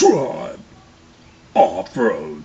Tribe Off-Road.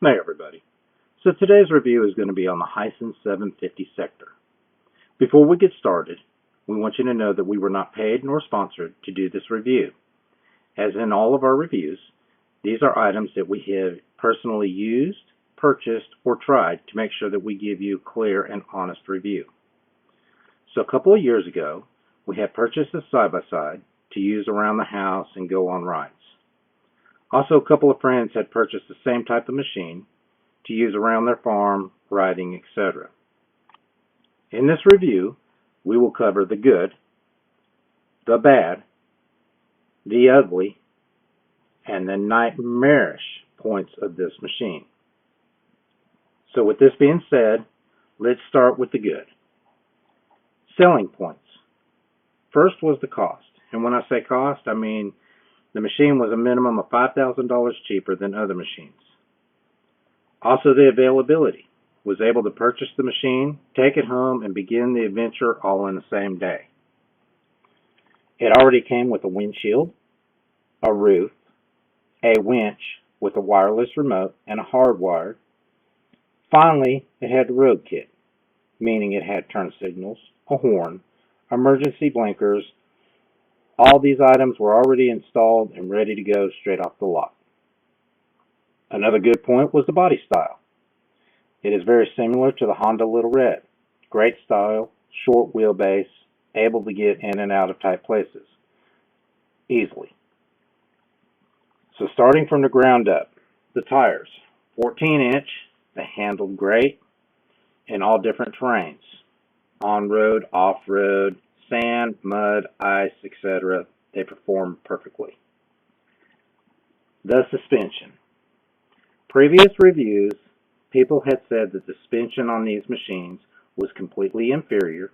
Hey everybody. So today's review is going to be on the Hisun 750 sector. Before we get started, we want you to know that we were not paid nor sponsored to do this review. As in all of our reviews, these are items that we have personally used, purchased, or tried to make sure that we give you a clear and honest review. So a couple of years ago, we had purchased a side-by-side to use around the house and go on rides. Also, a couple of friends had purchased the same type of machine to use around their farm, riding, etc. In this review, we will cover the good, the bad, the ugly, and the nightmarish points of this machine. So with this being said, let's start with the good. Selling points. First was the cost. And when I say cost, I mean the machine was a minimum of $5,000 cheaper than other machines. Also, the availability. Was able to purchase the machine, take it home, and begin the adventure all in the same day. It already came with a windshield, a roof, a winch with a wireless remote, and a hardwired. Finally, it had the road kit, meaning it had turn signals, a horn, emergency blinkers. All these items were already installed and ready to go straight off the lot. Another good point was the body style. It is very similar to the Honda Little Red. Great style, short wheelbase, able to get in and out of tight places easily. So starting from the ground up, the tires, 14-inch, they handled great in all different terrains, on-road, off-road, sand, mud, ice, etc. They perform perfectly. The suspension. Previous reviews, people had said that the suspension on these machines was completely inferior.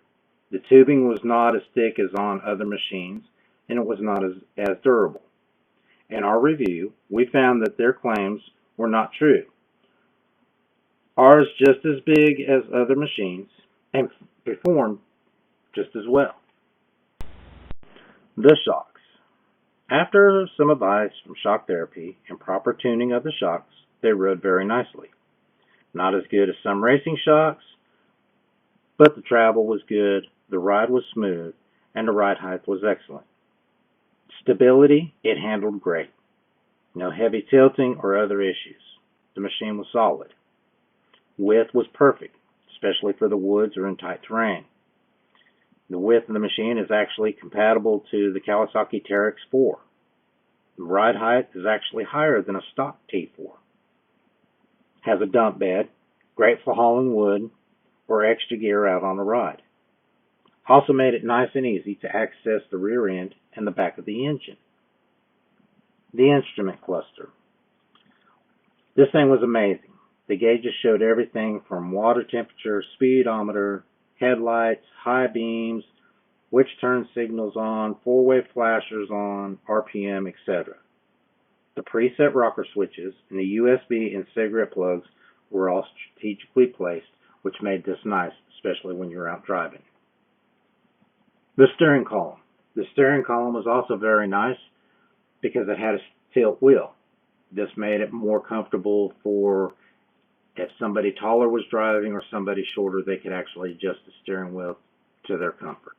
The tubing was not as thick as on other machines, and it was not as durable. In our review, we found that their claims were not true. Ours just as big as other machines and performed just as well. The shocks. After some advice from shock therapy and proper tuning of the shocks, they rode very nicely. Not as good as some racing shocks, but the travel was good, the ride was smooth, and the ride height was excellent. Stability, it handled great. No heavy tilting or other issues. The machine was solid. Width was perfect, especially for the woods or in tight terrain. The width of the machine is actually compatible to the Kawasaki Teryx 4. The ride height is actually higher than a stock T4. Has a dump bed, great for hauling wood or extra gear out on a ride. Also made it nice and easy to access the rear end and the back of the engine. The instrument cluster. This thing was amazing. The gauges showed everything from water temperature, speedometer, headlights, high beams, which turn signals on, four-way flashers on, RPM, etc. The preset rocker switches and the USB and cigarette plugs were all strategically placed, which made this nice, especially when you're out driving. The steering column. The steering column was also very nice because it had a tilt wheel. This made it more comfortable for if somebody taller was driving or somebody shorter, they could actually adjust the steering wheel to their comfort.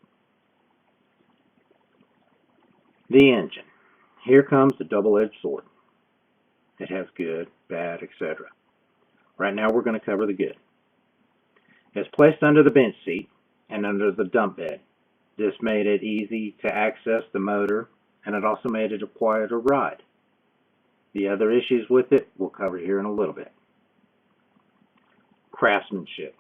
The engine. Here comes the double-edged sword. It has good, bad, etc. Right now we're going to cover the good. It's placed under the bench seat and under the dump bed. This made it easy to access the motor, and it also made it a quieter ride. The other issues with it we'll cover here in a little bit. Craftsmanship.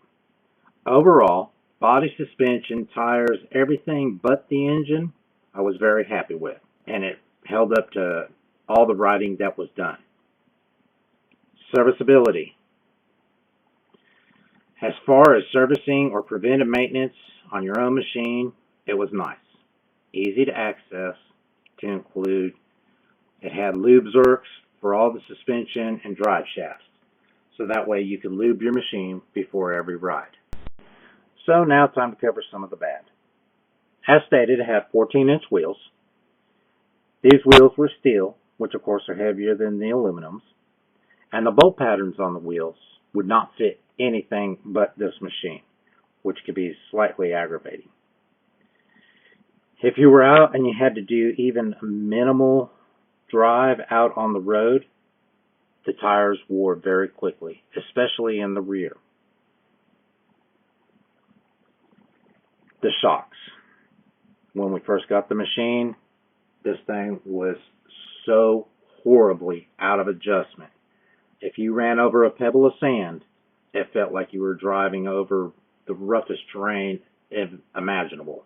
Overall, body, suspension, tires, everything but the engine, I was very happy with, and it held up to all the riding that was done. Serviceability. As far as servicing or preventive maintenance on your own machine, it was nice. Easy to access, to include. It had lube zerks for all the suspension and drive shafts, so that way you could lube your machine before every ride. So now it's time to cover some of the bad. As stated, it had 14-inch wheels. These wheels were steel, which of course are heavier than the aluminums, and the bolt patterns on the wheels would not fit anything but this machine, which could be slightly aggravating. If you were out and you had to do even a minimal drive out on the road, the tires wore very quickly, especially in the rear. The shocks. When we first got the machine, this thing was so horribly out of adjustment. If you ran over a pebble of sand, it felt like you were driving over the roughest terrain imaginable.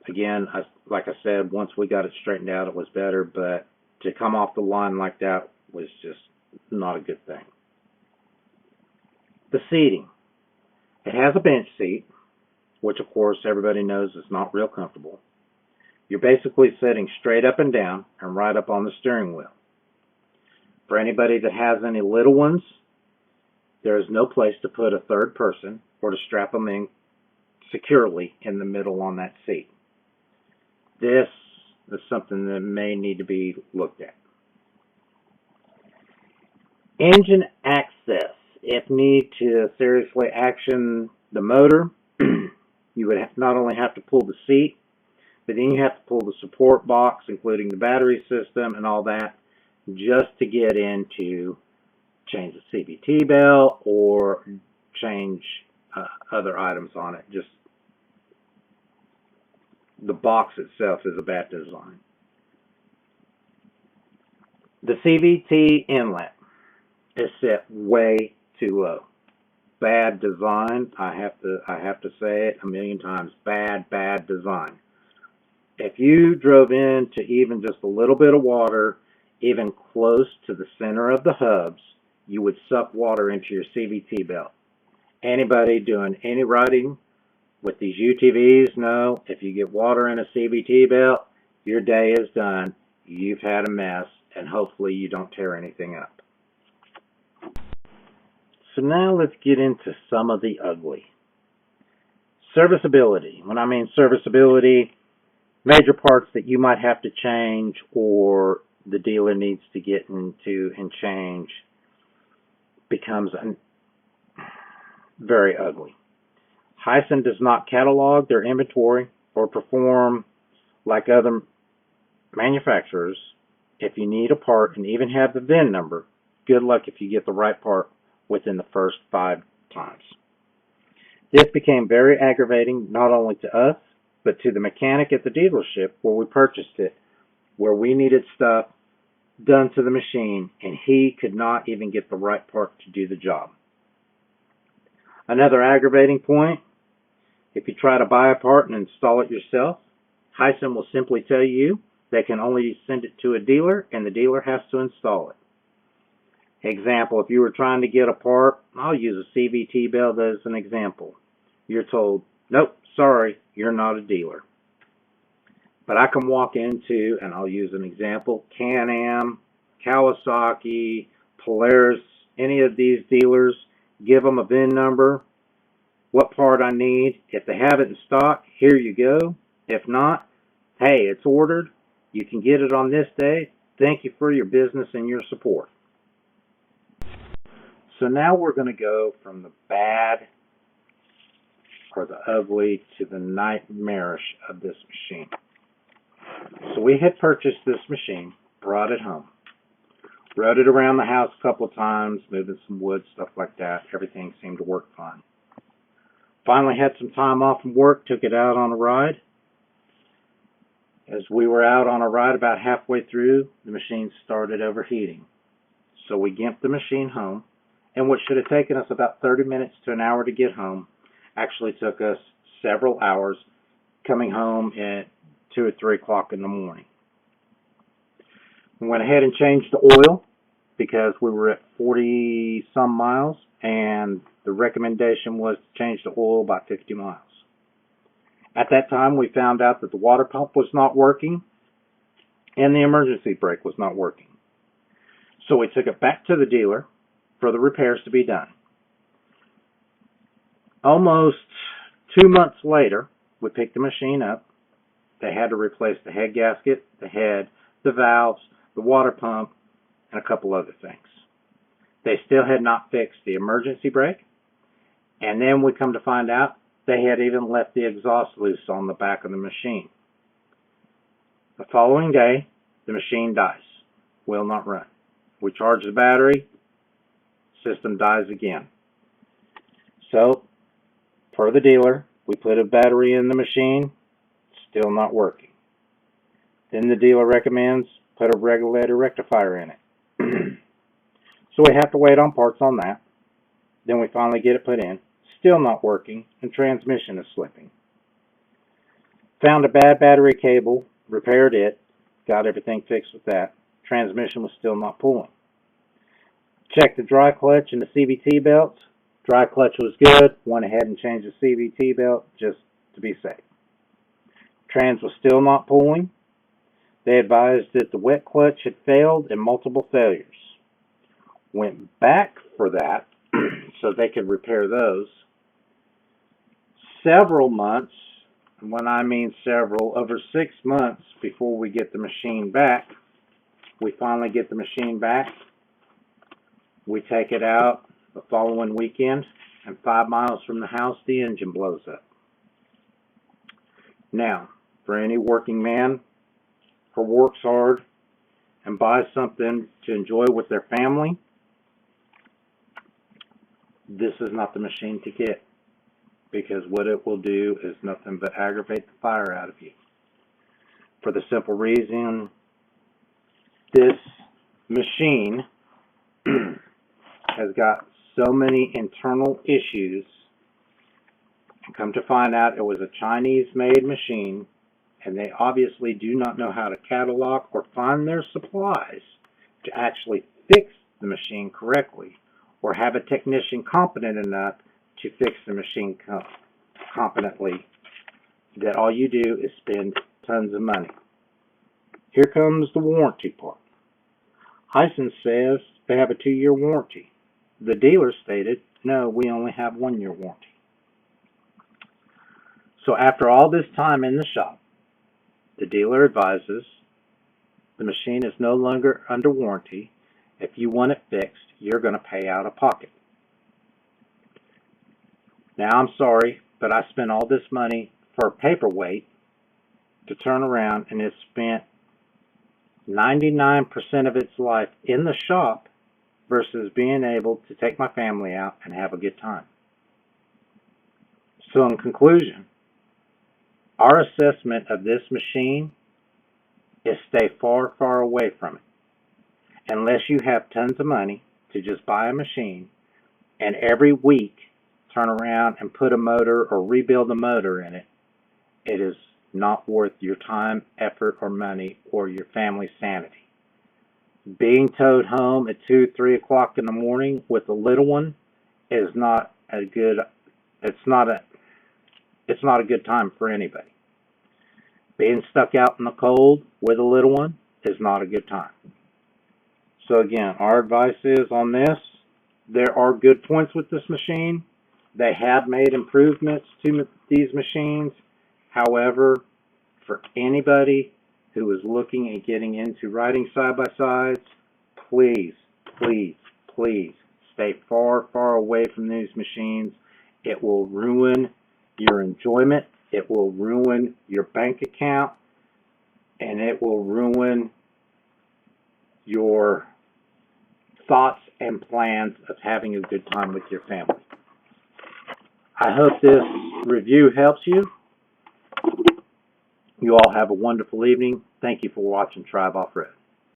Again, like I said, once we got it straightened out, it was better, but to come off the line like that was just not a good thing. The seating. It has a bench seat, which of course everybody knows is not real comfortable. You're basically sitting straight up and down and right up on the steering wheel. For anybody that has any little ones, there is no place to put a third person or to strap them in securely in the middle on that seat. This is something that may need to be looked at. Engine access. If need to seriously action the motor, you would not only have to pull the seat, but then you have to pull the support box, including the battery system and all that, just to get into change the CVT belt or change other items on it. Just the box itself is a bad design. The CVT inlet is set way too low. Bad design. I have to say it a million times. Bad design. If you drove into even just a little bit of water, even close to the center of the hubs, you would suck water into your CVT belt. Anybody doing any riding with these UTVs know if you get water in a CVT belt, your day is done. You've had a mess, and hopefully you don't tear anything up. So now let's get into some of the ugly. Serviceability. When I mean serviceability, major parts that you might have to change or the dealer needs to get into and change. becomes very ugly. Hisun does not catalog their inventory or perform like other manufacturers. If you need a part and even have the VIN number, good luck if you get the right part within the first 5 times. This became very aggravating not only to us, but to the mechanic at the dealership where we purchased it, where we needed stuff done to the machine and he could not even get the right part to do the job. Another aggravating point, if you try to buy a part and install it yourself, Hisun will simply tell you they can only send it to a dealer and the dealer has to install it. Example, if you were trying to get a part, I'll use a CVT belt as an example. You're told, nope, sorry, you're not a dealer. But I can walk into, and I'll use an example, Can-Am, Kawasaki, Polaris, any of these dealers, give them a VIN number, what part I need. If they have it in stock, here you go. If not, hey, it's ordered. You can get it on this day. Thank you for your business and your support. So now we're going to go from the bad or the ugly to the nightmarish of this machine. So we had purchased this machine, brought it home, rode it around the house a couple of times, moving some wood, stuff like that. Everything seemed to work fine. Finally had some time off from work, took it out on a ride. As we were out on a ride about halfway through, the machine started overheating. So we gimped the machine home, and what should have taken us about 30 minutes to an hour to get home actually took us several hours, coming home at 2 or 3 o'clock in the morning. We went ahead and changed the oil because we were at 40 some miles and the recommendation was to change the oil by 50 miles. At that time we found out that the water pump was not working and the emergency brake was not working. So we took it back to the dealer for the repairs to be done. Almost 2 months later, we picked the machine up. They had to replace the head gasket, the head, the valves, the water pump, and a couple other things. They still had not fixed the emergency brake, and then we come to find out they had even left the exhaust loose on the back of the machine. The following day, the machine dies, will not run. We charge the battery, system dies again. So, per the dealer, we put a battery in the machine, still not working. Then the dealer recommends put a regulator rectifier in it. So we have to wait on parts on that. Then we finally get it put in, still not working, and transmission is slipping. Found a bad battery cable, repaired it, got everything fixed with that. Transmission was still not pulling. Checked the dry clutch and the CVT belts. Dry clutch was good. Went ahead and changed the CVT belt just to be safe. Trans was still not pulling. They advised that the wet clutch had failed and multiple failures. Went back for that so they could repair those. Several months, and when I mean several, over 6 months before we get the machine back. We finally get the machine back. We take it out the following weekend, and 5 miles from the house, the engine blows up. Now, for any working man who works hard and buys something to enjoy with their family, this is not the machine to get, because what it will do is nothing but aggravate the fire out of you. For the simple reason, this machine has got so many internal issues. Come to find out, it was a Chinese-made machine, and they obviously do not know how to catalog or find their supplies to actually fix the machine correctly, or have a technician competent enough to fix the machine competently, that all you do is spend tons of money. Here comes the warranty part. Hisun says they have a 2-year warranty. The dealer stated, no, we only have 1-year warranty. So after all this time in the shop, the dealer advises the machine is no longer under warranty If you want it fixed, you're going to pay out of pocket. Now, I'm sorry, but I spent all this money for a paperweight to turn around, and it's spent 99% of its life in the shop versus being able to take my family out and have a good time. So in conclusion, our assessment of this machine is stay far, far away from it. Unless you have tons of money to just buy a machine and every week turn around and put a motor or rebuild a motor in it, it is not worth your time, effort, or money, or your family's sanity. Being towed home at 2, 3 o'clock in the morning with a little one is not a good. It's not a good time for anybody. Being stuck out in the cold with a little one is not a good time. So again, our advice is on this. There are good points with this machine. They have made improvements to these machines. However, for anybody who is looking at getting into riding side-by-sides, please, please, please stay far, far away from these machines. It will ruin your enjoyment. It will ruin your bank account. And it will ruin your thoughts and plans of having a good time with your family. I hope this review helps you. You all have a wonderful evening. Thank you for watching Tribe Off-Road.